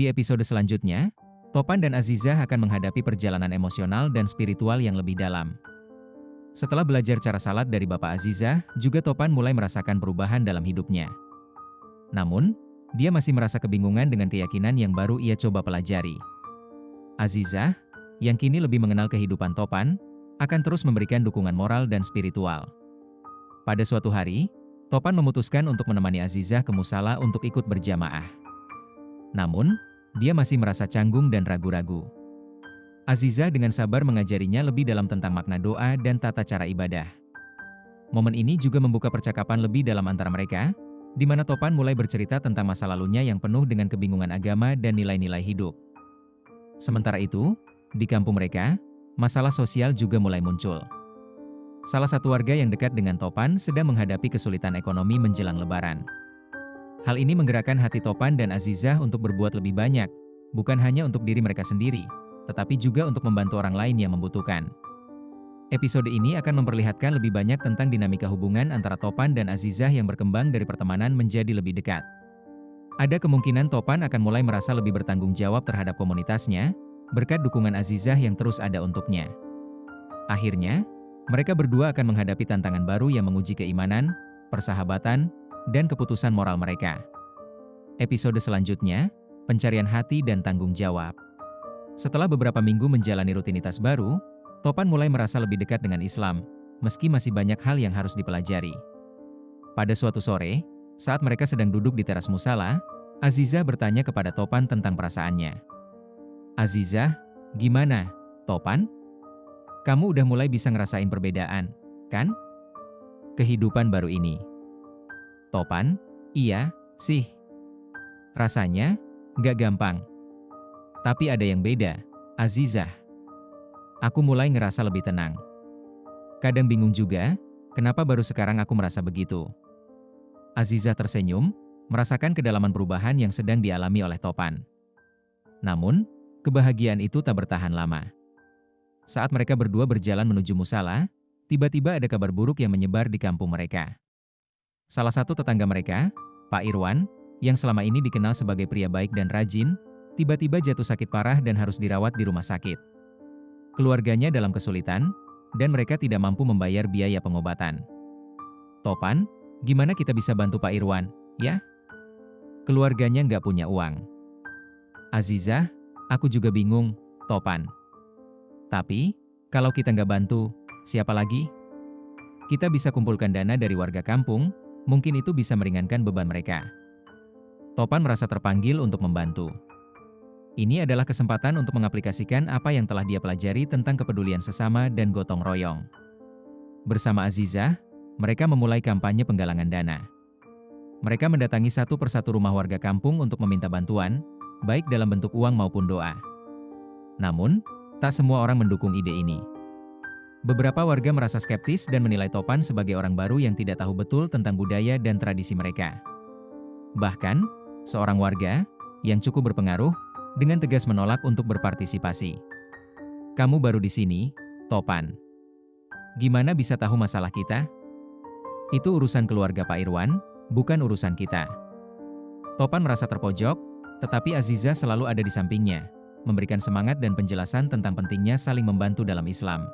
Di episode selanjutnya, Topan dan Azizah akan menghadapi perjalanan emosional dan spiritual yang lebih dalam. Setelah belajar cara salat dari Bapak Azizah, juga Topan mulai merasakan perubahan dalam hidupnya. Namun, dia masih merasa kebingungan dengan keyakinan yang baru ia coba pelajari. Azizah, yang kini lebih mengenal kehidupan Topan, akan terus memberikan dukungan moral dan spiritual. Pada suatu hari, Topan memutuskan untuk menemani Azizah ke musala untuk ikut berjamaah. Namun, dia masih merasa canggung dan ragu-ragu. Azizah dengan sabar mengajarinya lebih dalam tentang makna doa dan tata cara ibadah. Momen ini juga membuka percakapan lebih dalam antara mereka, di mana Topan mulai bercerita tentang masa lalunya yang penuh dengan kebingungan agama dan nilai-nilai hidup. Sementara itu, di kampung mereka, masalah sosial juga mulai muncul. Salah satu warga yang dekat dengan Topan sedang menghadapi kesulitan ekonomi menjelang Lebaran. Hal ini menggerakkan hati Topan dan Azizah untuk berbuat lebih banyak, bukan hanya untuk diri mereka sendiri, tetapi juga untuk membantu orang lain yang membutuhkan. Episode ini akan memperlihatkan lebih banyak tentang dinamika hubungan antara Topan dan Azizah yang berkembang dari pertemanan menjadi lebih dekat. Ada kemungkinan Topan akan mulai merasa lebih bertanggung jawab terhadap komunitasnya, berkat dukungan Azizah yang terus ada untuknya. Akhirnya, mereka berdua akan menghadapi tantangan baru yang menguji keimanan, persahabatan, dan keputusan moral mereka. Episode selanjutnya, pencarian hati dan tanggung jawab. Setelah beberapa minggu menjalani rutinitas baru, Topan mulai merasa lebih dekat dengan Islam, meski masih banyak hal yang harus dipelajari. Pada suatu sore, saat mereka sedang duduk di teras musala, Azizah bertanya kepada Topan tentang perasaannya. "Azizah, gimana, Topan? Kamu udah mulai bisa ngerasain perbedaan, kan? Kehidupan baru ini." Topan, "Iya, sih. Rasanya, nggak gampang. Tapi ada yang beda, Azizah. Aku mulai ngerasa lebih tenang. Kadang bingung juga, kenapa baru sekarang aku merasa begitu." Azizah tersenyum, merasakan kedalaman perubahan yang sedang dialami oleh Topan. Namun, kebahagiaan itu tak bertahan lama. Saat mereka berdua berjalan menuju musala, tiba-tiba ada kabar buruk yang menyebar di kampung mereka. Salah satu tetangga mereka, Pak Irwan, yang selama ini dikenal sebagai pria baik dan rajin, tiba-tiba jatuh sakit parah dan harus dirawat di rumah sakit. Keluarganya dalam kesulitan, dan mereka tidak mampu membayar biaya pengobatan. "Topan, gimana kita bisa bantu Pak Irwan, ya? Keluarganya nggak punya uang." "Azizah, aku juga bingung, Topan. Tapi, kalau kita nggak bantu, siapa lagi? Kita bisa kumpulkan dana dari warga kampung, mungkin itu bisa meringankan beban mereka." Topan merasa terpanggil untuk membantu. Ini adalah kesempatan untuk mengaplikasikan apa yang telah dia pelajari tentang kepedulian sesama dan gotong royong. Bersama Azizah, mereka memulai kampanye penggalangan dana. Mereka mendatangi satu persatu rumah warga kampung untuk meminta bantuan, baik dalam bentuk uang maupun doa. Namun, tak semua orang mendukung ide ini. Beberapa warga merasa skeptis dan menilai Topan sebagai orang baru yang tidak tahu betul tentang budaya dan tradisi mereka. Bahkan, seorang warga, yang cukup berpengaruh, dengan tegas menolak untuk berpartisipasi. "Kamu baru di sini, Topan. Gimana bisa tahu masalah kita? Itu urusan keluarga Pak Irwan, bukan urusan kita." Topan merasa terpojok, tetapi Azizah selalu ada di sampingnya, memberikan semangat dan penjelasan tentang pentingnya saling membantu dalam Islam.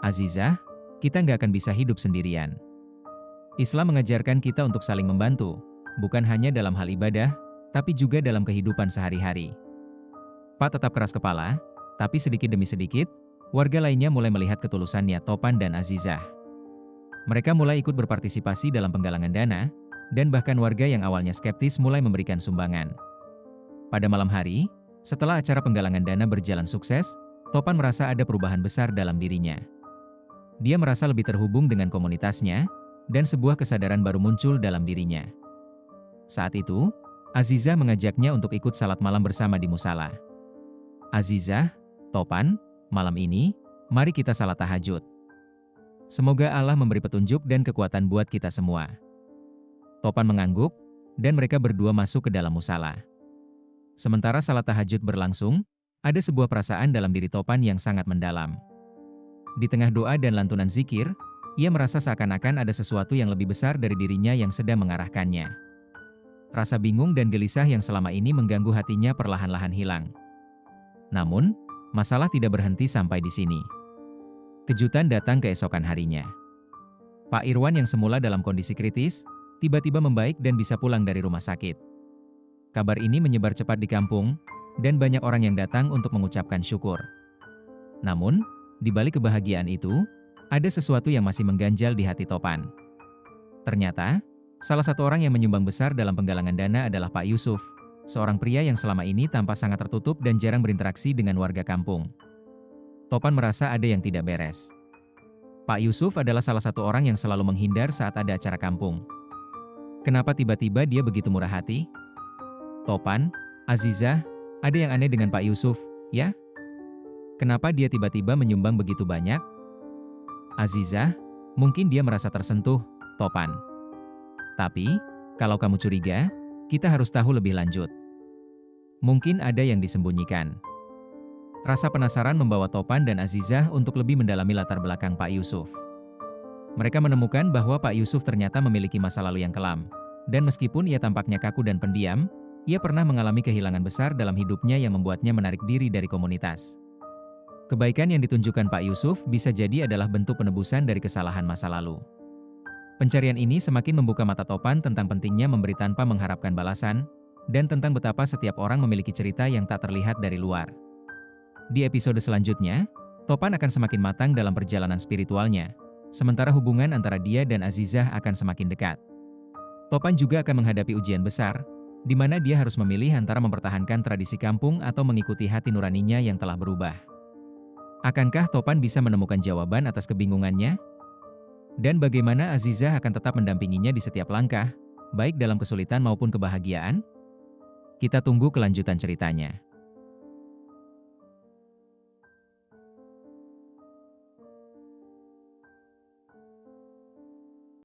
"Azizah, kita nggak akan bisa hidup sendirian. Islam mengajarkan kita untuk saling membantu, bukan hanya dalam hal ibadah, tapi juga dalam kehidupan sehari-hari." Pak tetap keras kepala, tapi sedikit demi sedikit, warga lainnya mulai melihat ketulusan niat Topan dan Azizah. Mereka mulai ikut berpartisipasi dalam penggalangan dana, dan bahkan warga yang awalnya skeptis mulai memberikan sumbangan. Pada malam hari, setelah acara penggalangan dana berjalan sukses, Topan merasa ada perubahan besar dalam dirinya. Dia merasa lebih terhubung dengan komunitasnya, dan sebuah kesadaran baru muncul dalam dirinya. Saat itu, Azizah mengajaknya untuk ikut salat malam bersama di musala. "Azizah, Topan, malam ini, mari kita salat tahajud. Semoga Allah memberi petunjuk dan kekuatan buat kita semua." Topan mengangguk, dan mereka berdua masuk ke dalam musala. Sementara salat tahajud berlangsung, ada sebuah perasaan dalam diri Topan yang sangat mendalam. Di tengah doa dan lantunan zikir, ia merasa seakan-akan ada sesuatu yang lebih besar dari dirinya yang sedang mengarahkannya. Rasa bingung dan gelisah yang selama ini mengganggu hatinya perlahan-lahan hilang. Namun, masalah tidak berhenti sampai di sini. Kejutan datang keesokan harinya. Pak Irwan yang semula dalam kondisi kritis, tiba-tiba membaik dan bisa pulang dari rumah sakit. Kabar ini menyebar cepat di kampung, dan banyak orang yang datang untuk mengucapkan syukur. Namun, di balik kebahagiaan itu, ada sesuatu yang masih mengganjal di hati Topan. Ternyata, salah satu orang yang menyumbang besar dalam penggalangan dana adalah Pak Yusuf, seorang pria yang selama ini tampak sangat tertutup dan jarang berinteraksi dengan warga kampung. Topan merasa ada yang tidak beres. Pak Yusuf adalah salah satu orang yang selalu menghindar saat ada acara kampung. Kenapa tiba-tiba dia begitu murah hati? Topan, Azizah, ada yang aneh dengan Pak Yusuf, ya? Kenapa dia tiba-tiba menyumbang begitu banyak? Azizah, mungkin dia merasa tersentuh, Topan. Tapi, kalau kamu curiga, kita harus tahu lebih lanjut. Mungkin ada yang disembunyikan. Rasa penasaran membawa Topan dan Azizah untuk lebih mendalami latar belakang Pak Yusuf. Mereka menemukan bahwa Pak Yusuf ternyata memiliki masa lalu yang kelam. Dan meskipun ia tampaknya kaku dan pendiam, ia pernah mengalami kehilangan besar dalam hidupnya yang membuatnya menarik diri dari komunitas. Kebaikan yang ditunjukkan Pak Yusuf bisa jadi adalah bentuk penebusan dari kesalahan masa lalu. Pencarian ini semakin membuka mata Topan tentang pentingnya memberi tanpa mengharapkan balasan, dan tentang betapa setiap orang memiliki cerita yang tak terlihat dari luar. Di episode selanjutnya, Topan akan semakin matang dalam perjalanan spiritualnya, sementara hubungan antara dia dan Azizah akan semakin dekat. Topan juga akan menghadapi ujian besar, di mana dia harus memilih antara mempertahankan tradisi kampung atau mengikuti hati nuraninya yang telah berubah. Akankah Topan bisa menemukan jawaban atas kebingungannya? Dan bagaimana Azizah akan tetap mendampinginya di setiap langkah, baik dalam kesulitan maupun kebahagiaan? Kita tunggu kelanjutan ceritanya.